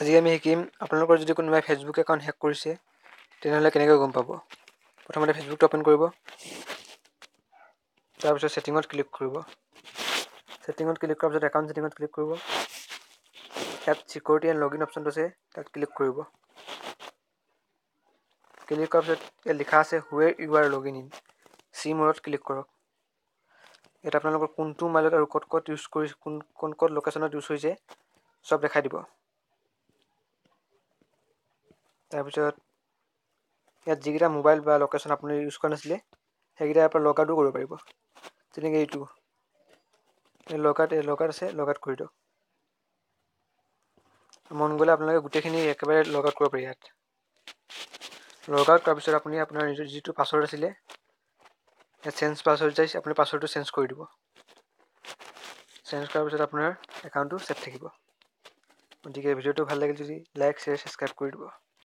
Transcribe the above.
আজি আমি শিকিম আপোনালোকৰ যদি কোনোবাই ফেচবুক একাউণ্ট হেক কৰিছে তেনেহ'লে কেনেকৈ গম পাব। প্ৰথমতে ফেচবুকটো অ'পেন কৰিব, তাৰপিছত ছেটিঙত ক্লিক কৰিব। ছেটিঙত ক্লিক কৰাৰ পিছত একাউণ্ট ছেটিঙত ক্লিক কৰিব। ইয়াত ছিকিউৰিটি এণ্ড লগইন অপশ্যনটো আছে, তাত ক্লিক কৰিব। ক্লিক কৰাৰ পিছত ইয়াত লিখা আছে where you are login in, see মৰত ক্লিক কৰক। ইয়াত আপোনালোকৰ কোনটো মোবাইলত আৰু ক'ত ইউজ কৰিছে, কোন লোকেশ্যনত ইউজ হৈছে চব দেখাই দিব। তাৰপিছত ইয়াত যিকেইটা মোবাইল বা লোকেশ্যন আপুনি ইউজ কৰা নাছিলে সেইকেইটা ইয়াৰ পৰা লগ আউটো কৰিব পাৰিব। যেনেকৈ এইটো লগ আউট আছে, লগ আউট কৰি দিয়ক। মন গ'লে আপোনালোকে গোটেইখিনি একেবাৰে লগ আউট কৰিব পাৰি। ইয়াত লগ আউট কৰাৰ পিছত আপুনি আপোনাৰ নিজৰ যিটো পাছৱৰ্ড আছিলে ইয়াত চেঞ্জ পাছৱৰ্ড যাই আপুনি পাছৱৰ্ডটো চেঞ্জ কৰি দিব। চেঞ্জ কৰাৰ পিছত আপোনাৰ একাউণ্টটো ছেফ থাকিব। গতিকে ভিডিঅ'টো ভাল লাগিল যদি লাইক, শ্বেয়াৰ, ছাবস্ক্ৰাইব কৰি দিব।